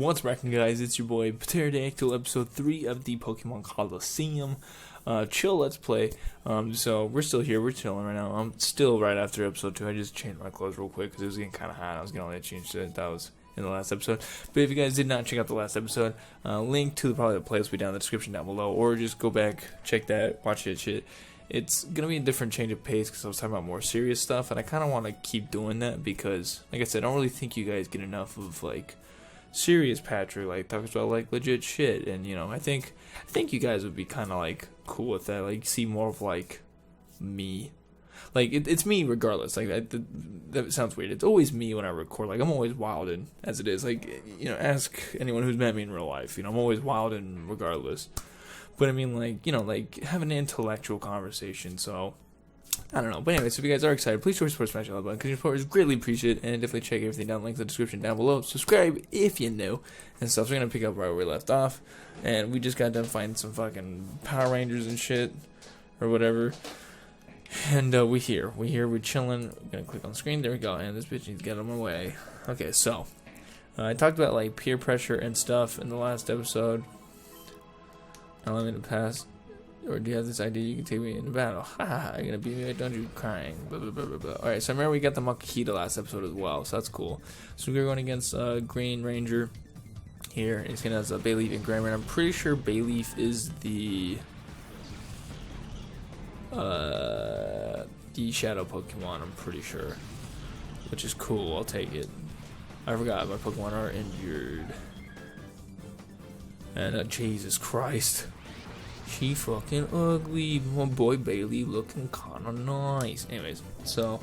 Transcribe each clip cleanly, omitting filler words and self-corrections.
What's cracking, guys? It's your boy Pateradactle, episode 3 of the Pokemon Colosseum. Chill, let's play. So we're still here, we're chilling right now. I'm still right after episode 2. I just changed my clothes real quick because it was getting kind of hot. I was getting all that change that was in the last episode. But if you guys did not check out the last episode, link to probably the playlist will be down in the description down below, or just go back, check that, watch that shit. It's gonna be a different change of pace because I was talking about more serious stuff, and I kind of want to keep doing that because, like I said, I don't really think you guys get enough of like serious Patrick, like talks about like legit shit, and you know, I think you guys would be kind of like cool with that, like see more of like me, like it's me regardless. Like that sounds weird. It's always me when I record. Like I'm always wildin' as it is. Like, you know, ask anyone who's met me in real life. You know, I'm always wildin' regardless. But I mean, like, you know, like have an intellectual conversation. So I don't know. But anyway, so if you guys are excited, please show your support, smash that like button because your support is greatly appreciated. And definitely check everything down, links in the description down below. Subscribe if you're new and stuff. So we're gonna pick up right where we left off, and we just got done fighting some fucking Power Rangers and shit or whatever. And we're here, we're chilling. We're gonna click on the screen. There we go. And this bitch needs to get out of my way. Okay, so I talked about like peer pressure and stuff in the last episode. Allow me to pass. Or do you have this idea you can take me into battle? Haha, you're gonna beat me, don't you? Crying. Blah, blah, blah, blah, blah. Alright, so I remember we got the Makahita last episode as well, so that's cool. So we're going against Green Ranger here. He's gonna have Bayleaf and Grammar. I'm pretty sure Bayleaf is the shadow Pokemon, I'm pretty sure. Which is cool, I'll take it. I forgot my Pokemon are injured. And Jesus Christ. She fucking ugly. My boy Bailey looking kinda nice. Anyways, so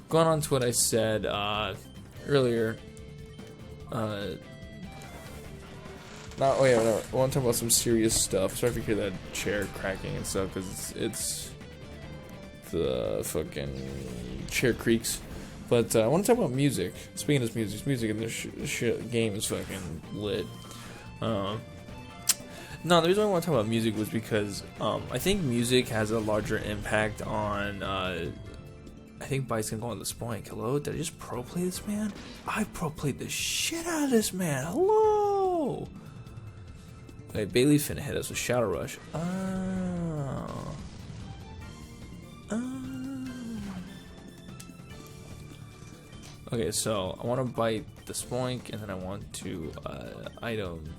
going on to what I said earlier. I want to talk about some serious stuff. Sorry if you hear that chair cracking and stuff, because it's the fucking chair creaks. But I want to talk about music. Speaking of music in this game is fucking lit. No, the reason why I want to talk about music was because I think music has a larger impact on. I think Bite's gonna go on the Spoink. Hello, did I just pro play this man? I pro played the shit out of this man. Hello. Okay, Bailey's finna hit us with Shadow Rush. Okay, so I want to bite the Spoink, and then I want to item.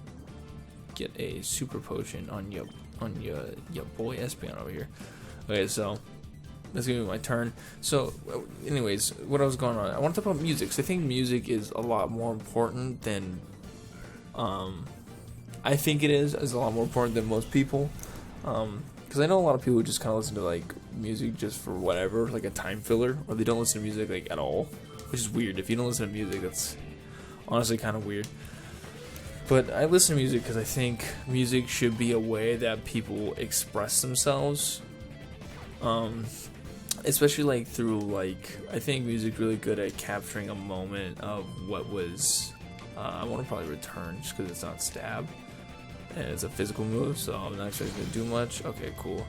Get a super potion on your boy Espeon over here. Okay, so that's gonna be my turn. So anyways, what I was going on, I want to talk about music. So I think music is a lot more important than I think it is a lot more important than most people, because I know a lot of people who just kind of listen to like music just for whatever, like a time filler, or they don't listen to music like at all, which is weird. If you don't listen to music, that's honestly kind of weird. But I listen to music because I think music should be a way that people express themselves. Especially like through like, I think music's really good at capturing a moment of what was, I want to probably return just because it's not stab. And it's a physical move, so I'm not actually going to do much. Okay, cool.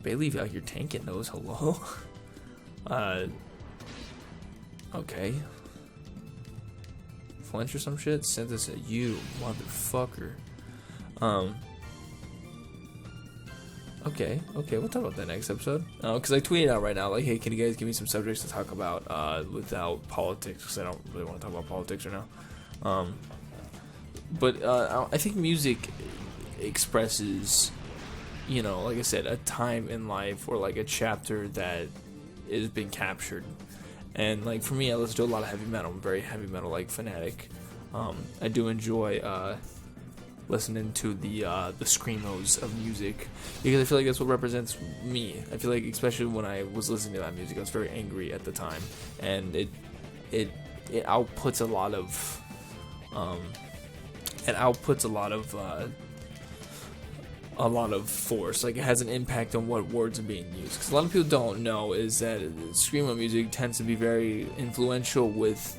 Bailey, out here tanking those, hello? Okay. Flinch or some shit? Sent this at you, motherfucker. Okay, we'll talk about that next episode. Because I tweeted out right now, like, hey, can you guys give me some subjects to talk about without politics? Because I don't really want to talk about politics right now. But I think music expresses, you know, like I said, a time in life or like a chapter that has been captured. And like for me, I listen to a lot of heavy metal. I'm a very heavy metal like fanatic. I do enjoy listening to the screamos of music because I feel like that's what represents me. I feel like especially when I was listening to that music, I was very angry at the time, and it outputs a lot of force. Like it has an impact on what words are being used, because a lot of people don't know is that screamo music tends to be very influential with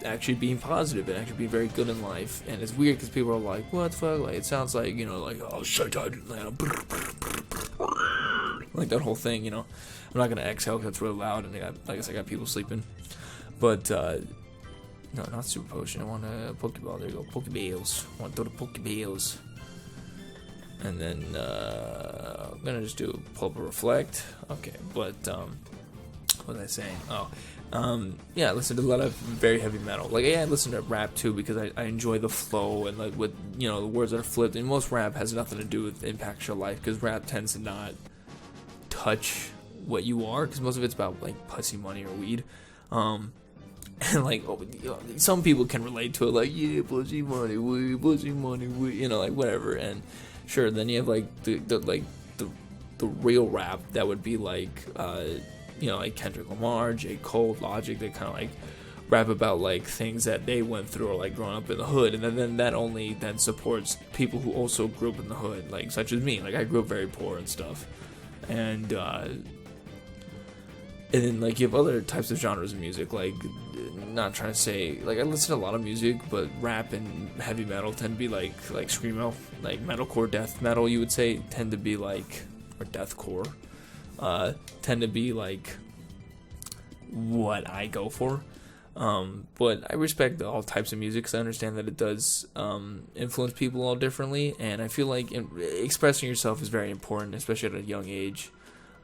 actually being positive and actually being very good in life. And it's weird because people are like, what the fuck, like it sounds like, you know, like, oh shit, like that whole thing, you know. I'm not gonna exhale because it's really loud, and I guess I got people sleeping. But No, not super potion. I want a Pokeball. There you go. Pokeballs. I want to throw the Pokeballs. And then I'm gonna just do Pulp Reflect. Okay, but what was I saying? Oh, yeah, I listen to a lot of very heavy metal. Like, yeah, I listen to rap too because I enjoy the flow and like with the words that are flipped. And most rap has nothing to do with impacts your life because rap tends to not touch what you are because most of it's about like pussy, money, or weed. And like, some people can relate to it, like, yeah, pussy, money, weed, like whatever. And sure, then you have like the real rap that would be like like Kendrick Lamar, J. Cole, Logic. They kind of like rap about like things that they went through or like growing up in the hood, and then that only then supports people who also grew up in the hood, like such as me. Like I grew up very poor and stuff, and then like you have other types of genres of music, like not trying to say like I listen to a lot of music, but rap and heavy metal tend to be like screamo, like metalcore, death metal you would say tend to be like, or deathcore, tend to be like what I go for. But I respect all types of music because I understand that it does influence people all differently, and I feel like expressing yourself is very important, especially at a young age.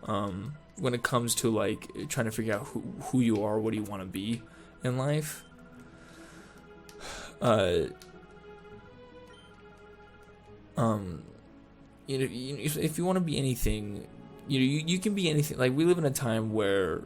When it comes to like trying to figure out who you are, what do you want to be in life. If you want to be anything, you can be anything. Like we live in a time where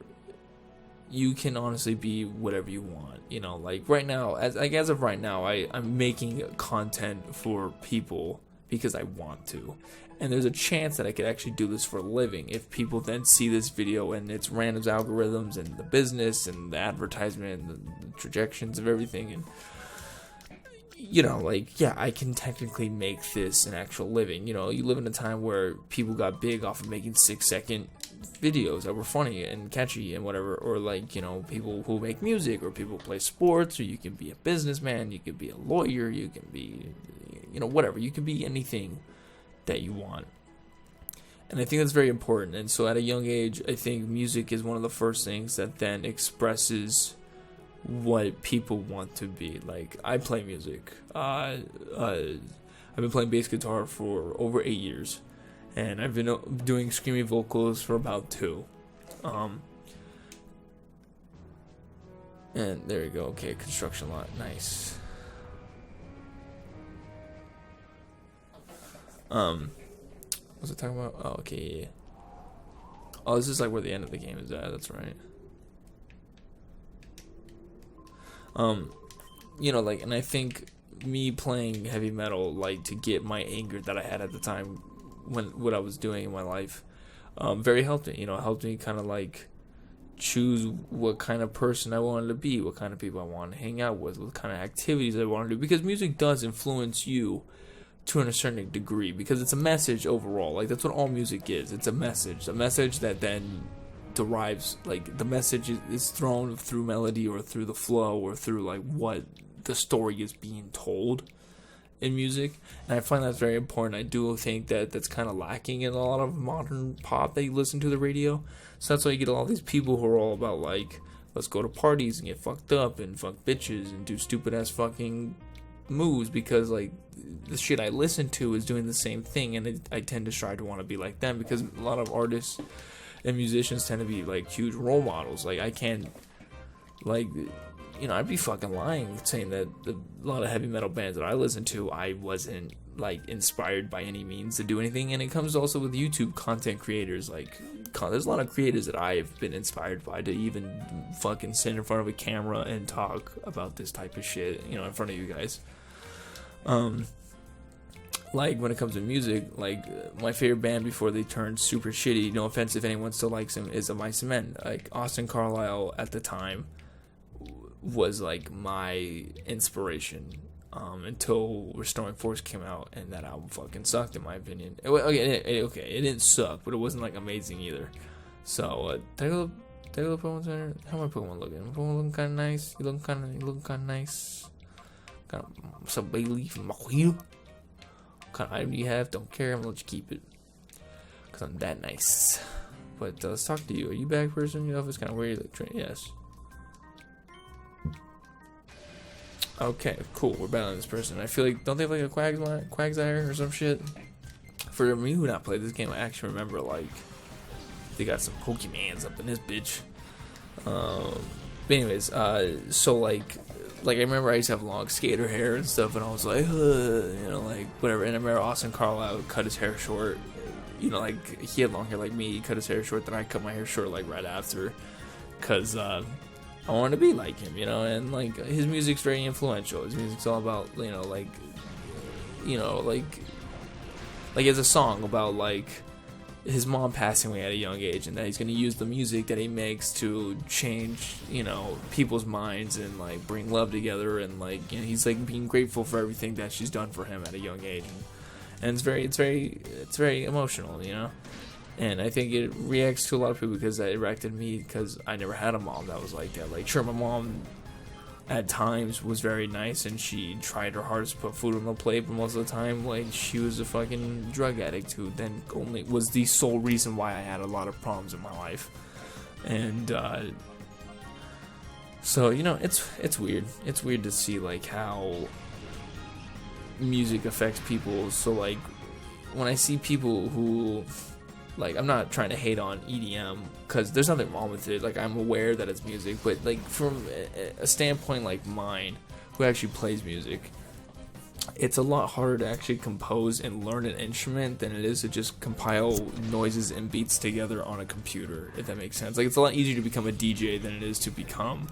you can honestly be whatever you want. Like right now, as of right now, I'm making content for people because I want to. And there's a chance that I could actually do this for a living if people then see this video and its random algorithms and the business and the advertisement and the trajections of everything. And, like, yeah, I can technically make this an actual living. You live in a time where people got big off of making 6-second videos that were funny and catchy and whatever. Or, like, people who make music or people who play sports, or you can be a businessman, you can be a lawyer, you can be, whatever. You can be anything that you want. And I think that's very important. And so at a young age, I think music is one of the first things that then expresses what people want to be. Like, I play music. I've been playing bass guitar for over 8 years, and I've been doing screamy vocals for about 2. And there you go. Okay, construction lot. Nice. What was I talking about? Oh, okay, yeah. Oh, this is like where the end of the game is at. That's right. And I think me playing heavy metal, like, to get my anger that I had at the time what I was doing in my life, very helped me. Helped me kind of like choose what kind of person I wanted to be, what kind of people I wanted to hang out with, what kind of activities I wanted to do, because music does influence you to a certain degree, because it's a message overall. Like, that's what all music is. It's a message that then derives, like, the message is thrown through melody or through the flow or through like what the story is being told in music. And I find that's very important. I do think that that's kind of lacking in a lot of modern pop that you listen to the radio. So that's why you get all these people who are all about like, let's go to parties and get fucked up and fuck bitches and do stupid ass fucking moves, because like the shit I listen to is doing the same thing, and I tend to try to want to be like them, because a lot of artists and musicians tend to be like huge role models. Like I can't, like, I'd be fucking lying saying that a lot of heavy metal bands that I listen to, I wasn't like inspired by any means to do anything. And it comes also with YouTube content creators. Like, there's a lot of creators that I've been inspired by to even fucking sit in front of a camera and talk about this type of shit, in front of you guys. Like, when it comes to music, like, my favorite band before they turned super shitty, no offense if anyone still likes them, is the Mice and Men. Like, Austin Carlisle at the time was like my inspiration, until Restoring Force came out, and that album fucking sucked in my opinion. It didn't suck, but it wasn't like amazing either. So take a look Pokemon Center. How my Pokemon looking? My Pokemon looking kind of nice. You looking kind of nice. Got some Bayleaf and Makuhito. What kind of item do you have? Don't care. I'm gonna let you keep it, cause I'm that nice. But let's talk to you. Are you back, person? Your office kind of weird. Like, yes. Okay, cool. We're battling this person. I feel like, don't they have like a Quagsire or some shit? For me who not played this game, I actually remember like they got some Pokemans up in this bitch. But anyways, so like I remember I used to have long skater hair and stuff, and I was like, you know, like whatever. And I remember Austin Carlisle cut his hair short. You know, like he had long hair like me. He cut his hair short, then I cut my hair short like right after, cause I wanted to be like him, you know. And like his music's very influential. His music's all about, you know, like he has a song about like his mom passing away at a young age, and that he's going to use the music that he makes to change, you know, people's minds and like bring love together, and like, you know, he's like being grateful for everything that she's done for him at a young age, and it's very emotional, you know. And I think it reacts to a lot of people because it reacted to me, because I never had a mom that was like that. Like, sure, my mom at times was very nice, and she tried her hardest to put food on the plate, but most of the time, like, she was a fucking drug addict who then only was the sole reason why I had a lot of problems in my life. And so, you know, it's weird. It's weird to see like how music affects people. So like when I see people who, like, I'm not trying to hate on EDM, because there's nothing wrong with it. Like, I'm aware that it's music, but like from a standpoint like mine, who actually plays music, it's a lot harder to actually compose and learn an instrument than it is to just compile noises and beats together on a computer, if that makes sense. Like, it's a lot easier to become a DJ than it is to become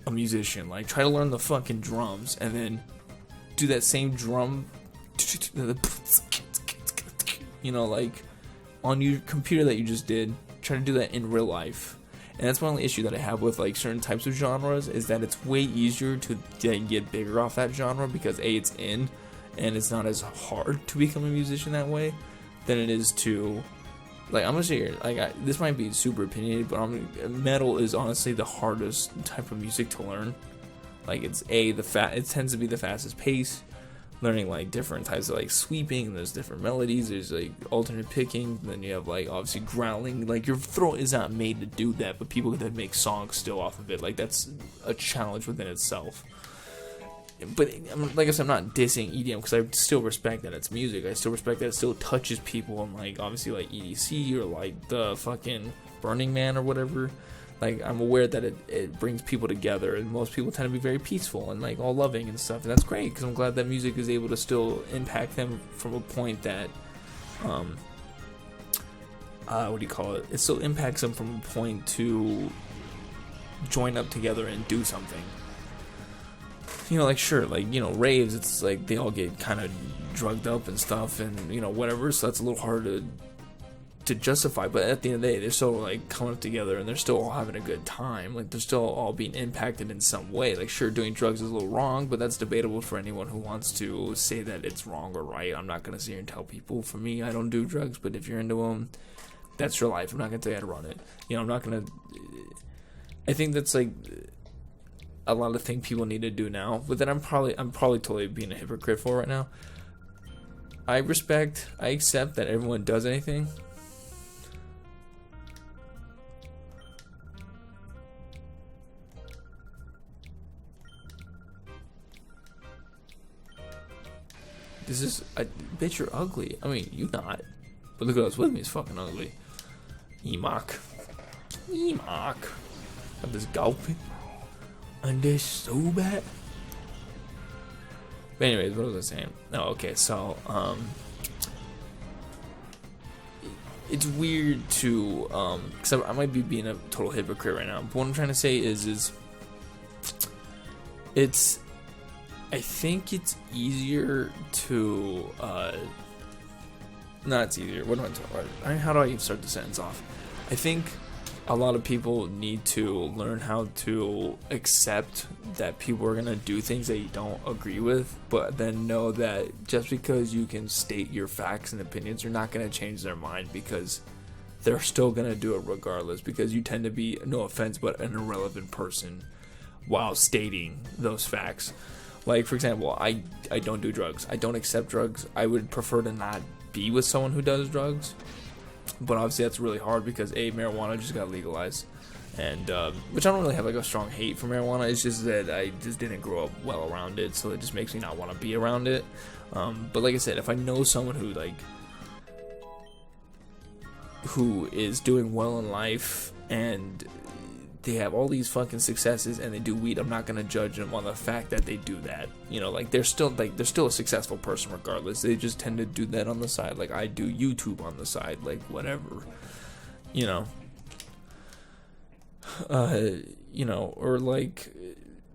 a musician. Like, try to learn the fucking drums and then do that same drum, you know, like on your computer that you just did. Try to do that in real life. And that's my only issue that I have with like certain types of genres, is that it's way easier to get bigger off that genre, because A, it's in, and it's not as hard to become a musician that way than it is to, like, I'm gonna say here, like, this might be super opinionated, but metal is honestly the hardest type of music to learn. Like, it's it tends to be the fastest pace. Learning like different types of like sweeping, there's different melodies, there's like alternate picking, then you have like obviously growling. Like, your throat is not made to do that, but people that make songs still off of it, like, that's a challenge within itself. But like I said, I'm not dissing EDM, because I still respect that it's music. I still respect that it still touches people, and like obviously like EDC or like the fucking Burning Man or whatever. Like, I'm aware that it brings people together, and most people tend to be very peaceful and like all loving and stuff, and that's great, because I'm glad that music is able to still impact them from a point that, what do you call it? It still impacts them from a point to join up together and do something. You know, like, sure, like, you know, raves, it's like they all get kind of drugged up and stuff, and, you know, whatever, so that's a little hard to justify, but at the end of the day, they're still like coming up together, and they're still all having a good time. Like, they're still all being impacted in some way. Like, sure, doing drugs is a little wrong, but that's debatable for anyone who wants to say that it's wrong or right. I'm not gonna sit here and tell people. For me, I don't do drugs, but if you're into them, that's your life. I'm not gonna tell you how to run it. You know, I'm not gonna. I think that's like a lot of things people need to do now, but then I'm probably totally being a hypocrite for right now. I accept that everyone does anything. Bitch, you're ugly. I mean, you not. But look at us with me, it's fucking ugly. Emok. Got this gulping. And this so bad. But anyways, what was I saying? Oh, okay, so, it's weird to, because I might be being a total hypocrite right now, but what I'm trying to say is I think it's easier to, not it's easier, what am I talking about? How do I even start the sentence off? I think a lot of people need to learn how to accept that people are going to do things that you don't agree with, but then know that just because you can state your facts and opinions, you're not going to change their mind, because they're still going to do it regardless, because you tend to be, no offense, but an irrelevant person while stating those facts. Like, for example, I don't do drugs. I don't accept drugs. I would prefer to not be with someone who does drugs. But obviously that's really hard, because A, marijuana just got legalized. and which I don't really have like a strong hate for marijuana. It's just that I just didn't grow up well around it, so it just makes me not want to be around it. But like I said, if I know someone who is doing well in life and they have all these fucking successes and they do weed, I'm not gonna judge them on the fact that they do that. You know, like they're still a successful person regardless. They just tend to do that on the side, like I do YouTube on the side, like whatever. You know. You know, or like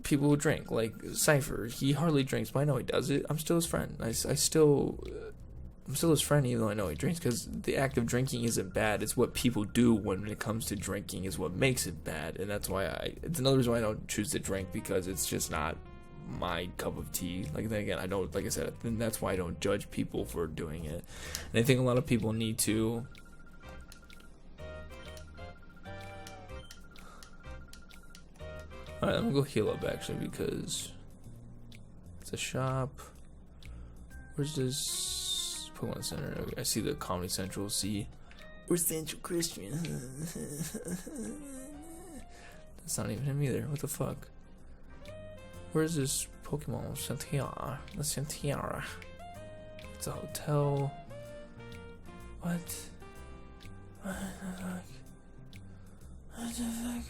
people who drink, like Cypher. He hardly drinks, but I know he does it. I'm still his friend. I'm still his friend, even though I know he drinks, because the act of drinking isn't bad. It's what people do when it comes to drinking is what makes it bad, and that's why it's another reason why I don't choose to drink, because it's just not my cup of tea. Like, then again, I don't, like I said, and that's why I don't judge people for doing it. And I think a lot of people need to alright, I'm gonna go heal up actually, because it's a shop. Where's this Pokemon Center? Okay, I see the Comedy Central. See, we're Central Christian. That's not even him either. What the fuck? Where's this Pokemon Center? The Center. It's a hotel. What? What the fuck? What the fuck?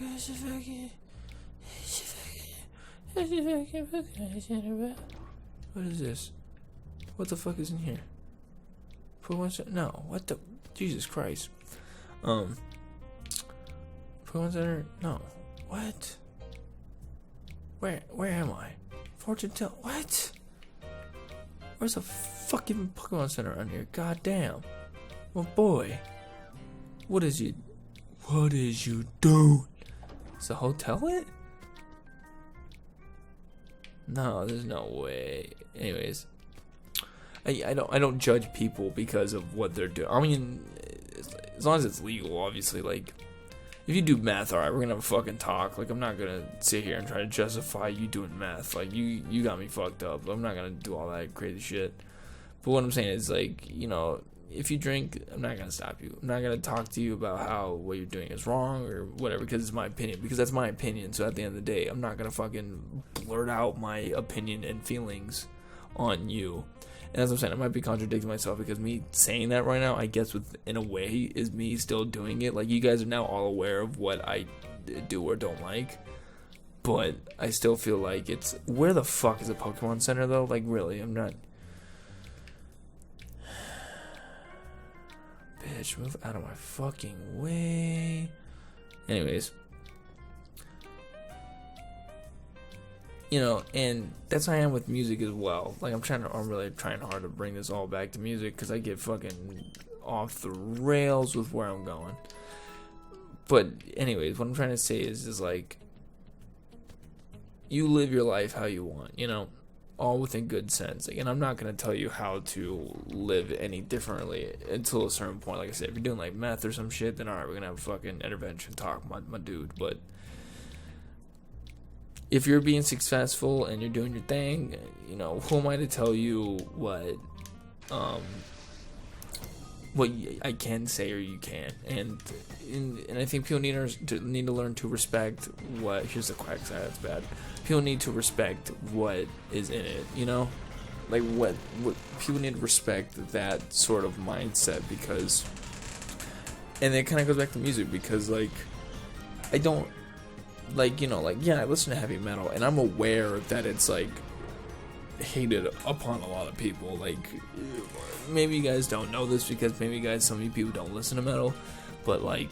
What the fuck? What is this? What the fuck is in here? Pokemon Center? No. What the? Jesus Christ. Pokemon Center? No. What? Where am I? Fortune Tell? What? Where's the fucking Pokemon Center around here? God damn. Well, boy. What is you doing? Is the hotel it? No, there's no way. Anyways, I don't judge people because of what they're doing. I mean, as long as it's legal, obviously. Like, if you do meth, alright, we're gonna have a fucking talk. Like, I'm not gonna sit here and try to justify you doing meth. Like, you got me fucked up. I'm not gonna do all that crazy shit. But what I'm saying is, like, you know, if you drink, I'm not gonna stop you. I'm not gonna talk to you about how what you're doing is wrong or whatever, because it's my opinion. Because that's my opinion. So at the end of the day, I'm not gonna fucking blurt out my opinion and feelings on you. And as I'm saying, I might be contradicting myself, because me saying that right now, I guess in a way, is me still doing it. Like, you guys are now all aware of what I do or don't like. But I still feel like it's... Where the fuck is a Pokemon Center, though? Like, really, I'm not... Bitch, move out of my fucking way. Anyways. You know, and that's how I am with music as well. Like, I'm really trying hard to bring this all back to music, because I get fucking off the rails with where I'm going. But anyways, what I'm trying to say is like, you live your life how you want, you know, all within good sense. And I'm not going to tell you how to live any differently until a certain point. Like I said, if you're doing like meth or some shit, then alright, we're going to have a fucking intervention talk, my dude. But if you're being successful and you're doing your thing, you know, who am I to tell you what I can say or you can't? And I think people need to learn to respect what. Here's the quack side. That's bad. People need to respect what is in it. You know, like what people need to respect that sort of mindset, because, and it kind of goes back to music, because like I don't. Like, you know, like, yeah, I listen to heavy metal, and I'm aware that it's, like, hated upon a lot of people. Like, maybe you guys don't know this, because maybe some of you people don't listen to metal, but, like,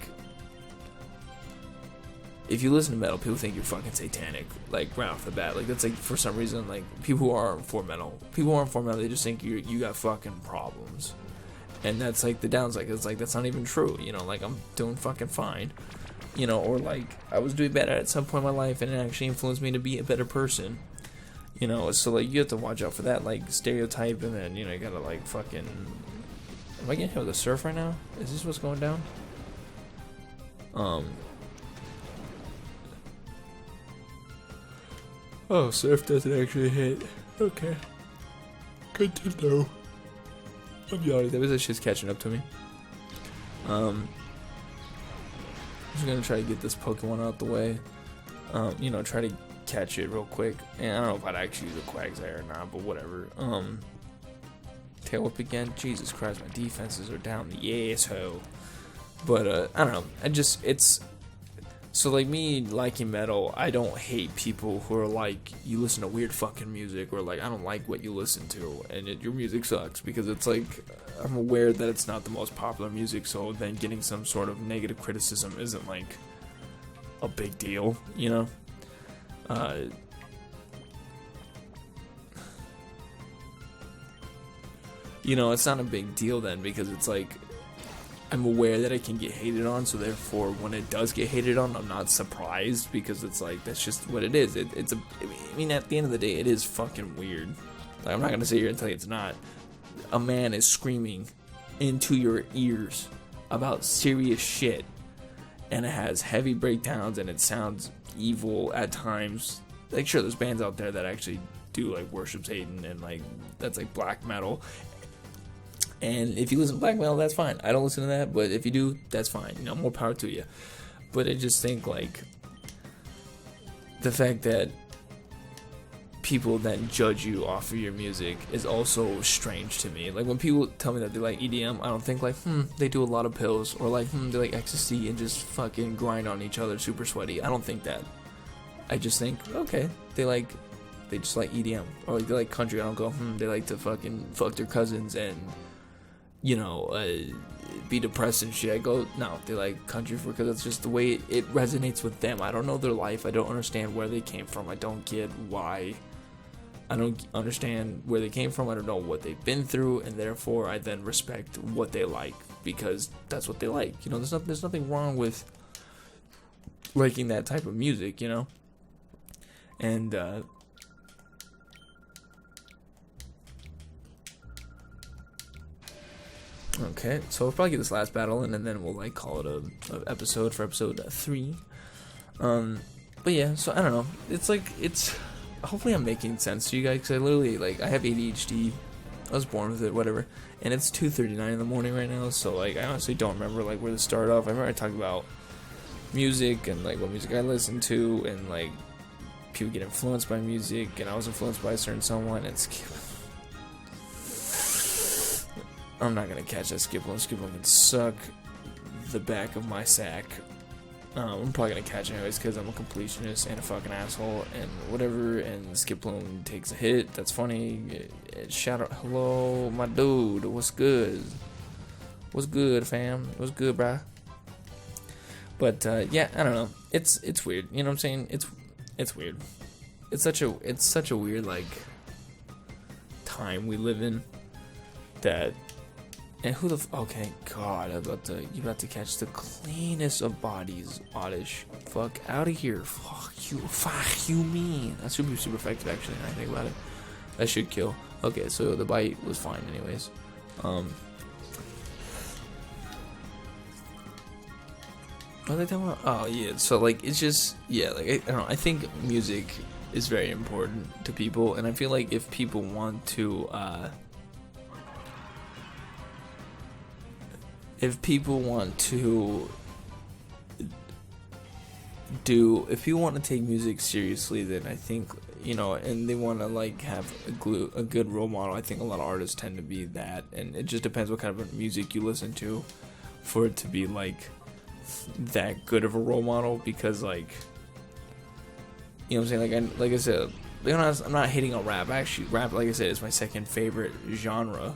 if you listen to metal, people think you're fucking satanic, like, right off the bat. Like, that's, like, for some reason, like, people who aren't for metal, they just think you got fucking problems. And that's, like, the downside. It's, like, that's not even true, you know, like, I'm doing fucking fine. You know, or like, I was doing better at some point in my life, and it actually influenced me to be a better person. You know, so like, you have to watch out for that, like, stereotype, and then, you know, you gotta like fucking... Am I getting hit with a surf right now? Is this what's going down? Oh, surf doesn't actually hit. Okay. Good to know. I'm yawning. That was just catching up to me. just gonna try to get this Pokemon out the way. You know, try to catch it real quick. And I don't know if I'd actually use a Quagsire or not, but whatever. Tail Whip again. Jesus Christ, my defenses are down the asshole. But I don't know. It's so like me liking metal. I don't hate people who are like, you listen to weird fucking music, or like I don't like what you listen to and your music sucks, because it's like I'm aware that it's not the most popular music, so then getting some sort of negative criticism isn't like a big deal, you know. You know, it's not a big deal then, because it's like I'm aware that it can get hated on, so therefore when it does get hated on, I'm not surprised, because it's like that's just what it is. I mean, at the end of the day, it is fucking weird. Like, I'm not gonna sit here and tell you it's not. A man is screaming into your ears about serious shit, and it has heavy breakdowns, and it sounds evil at times. Like, sure, there's bands out there that actually do like worship Satan, and like that's like black metal. And if you listen to black metal, that's fine. I don't listen to that, but if you do, that's fine. You know, more power to you. But I just think like the fact that people then judge you off of your music is also strange to me. Like when people tell me that they like EDM, I don't think like, they do a lot of pills, or like, they like ecstasy and just fucking grind on each other super sweaty. I don't think that. I just think, okay, they just like EDM, or like they like country. I don't go, they like to fucking fuck their cousins and, you know, be depressed and shit. I go, no, they like country because it's just the way it resonates with them. I don't know their life. I don't understand where they came from. I don't get why. I don't understand where they came from. I don't know what they've been through, and therefore I then respect what they like, because that's what they like. You know, there's nothing wrong with liking that type of music, you know. And okay, so we'll probably get this last battle in, and then we'll like call it a episode for episode 3. But yeah, so I don't know. It's like, hopefully I'm making sense to you guys, because I literally, like, I have ADHD. I was born with it, whatever. And it's 2:39 in the morning right now, so like I honestly don't remember like where to start off. I remember I talked about music and like what music I listen to, and like people get influenced by music, and I was influenced by a certain someone. I'm not gonna catch that Skiploom. Skiploom can suck the back of my sack. I'm probably gonna catch it anyways, because I'm a completionist and a fucking asshole and whatever. And Skiploom takes a hit. That's funny. Shout out, hello, my dude. What's good? What's good, fam? What's good, bruh? But yeah, I don't know. It's weird. You know what I'm saying? It's weird. It's such a weird like time we live in. That. And who the okay, God, you about to catch the cleanest of bodies, Oddish. Fuck out of here. Fuck you mean. That should be super effective actually, when I think about it. That should kill. Okay, so the bite was fine anyways. What are they talking about? Oh yeah, so like it's just, yeah, like I don't know, I think music is very important to people, and I feel like if people want to if people want to take music seriously, then I think, you know, and they want to like have a good role model, I think a lot of artists tend to be that, and it just depends what kind of music you listen to for it to be like that good of a role model, because like, you know what I'm saying, like I said, I'm not hating on rap. Actually, rap, like I said, is my second favorite genre.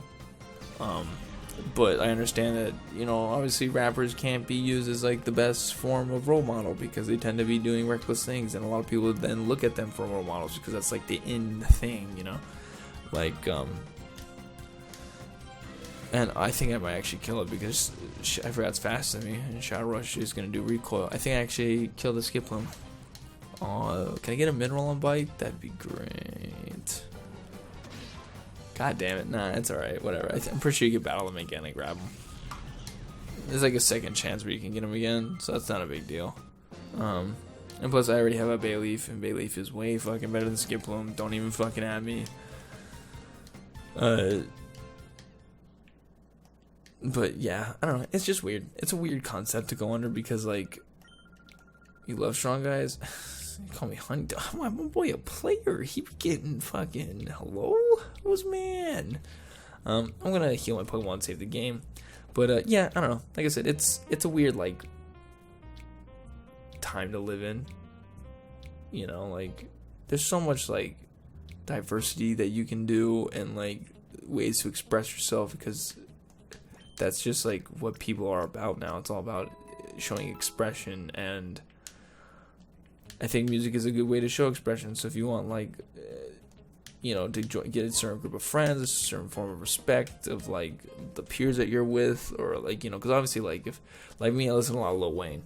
But I understand that, you know, obviously rappers can't be used as like the best form of role model, because they tend to be doing reckless things, and a lot of people then look at them for role models because that's like the in thing, you know, like and I think I might actually kill it, because I forgot it's faster than me, and Shadow Rush is gonna do recoil. I think I actually killed the Skiploom. Can I get a mineral on bite? That'd be great. God damn it. Nah, it's alright. Whatever. I'm pretty sure you can battle them again and grab them. There's like a second chance where you can get them again, so that's not a big deal. And plus, I already have a Bayleaf, and Bayleaf is way fucking better than Skiploom. Don't even fucking at me. But yeah, I don't know. It's just weird. It's a weird concept to go under, because like, You love strong guys? You call me honey dog. My boy a player. He be getting fucking hello? Who's man? I'm gonna heal my Pokemon and save the game. But yeah, I don't know. Like I said, it's a weird like time to live in. You know, like there's so much like diversity that you can do and like ways to express yourself, because that's just like what people are about now. It's all about showing expression, and I think music is a good way to show expression. So if you want like you know, to get a certain group of friends, a certain form of respect of like the peers that you're with, or like, you know, because obviously like if like me, I listen to a lot of Lil Wayne,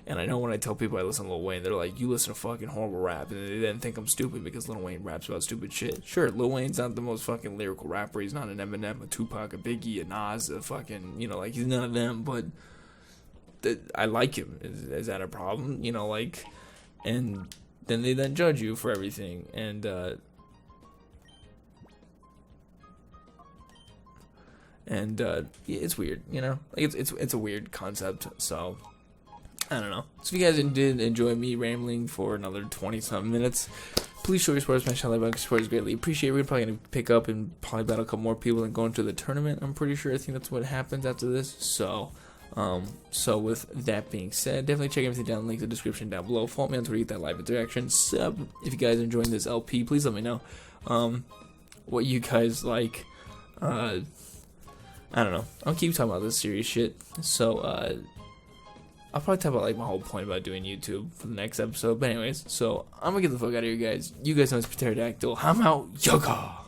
and I know when I tell people I listen to Lil Wayne, they're like, you listen to fucking horrible rap, and they then think I'm stupid because Lil Wayne raps about stupid shit. Sure, Lil Wayne's not the most fucking lyrical rapper. He's not an Eminem, a Tupac, a Biggie, a Nas, a fucking, you know, like he's none of them. But I like him. Is that a problem? You know, like, and then they then judge you for everything, and it's weird, you know, like it's a weird concept. So I don't know. So if you guys did enjoy me rambling for another 20-something minutes, please show your support, smash that like button. Support is greatly appreciated. We're probably gonna pick up and probably battle a couple more people and go into the tournament. I'm pretty sure. I think that's what happens after this. So so with that being said, definitely check everything down. Link in the description down below. Follow me on Twitter to get that live interaction. Sub if you guys are enjoying this LP. Please let me know what you guys like. I don't know. I'll keep talking about this serious shit. So, I'll probably talk about like my whole point about doing YouTube for the next episode. But anyways, so I'm gonna get the fuck out of here, guys. You guys know it's Pateradactle. I'm out. Yoga.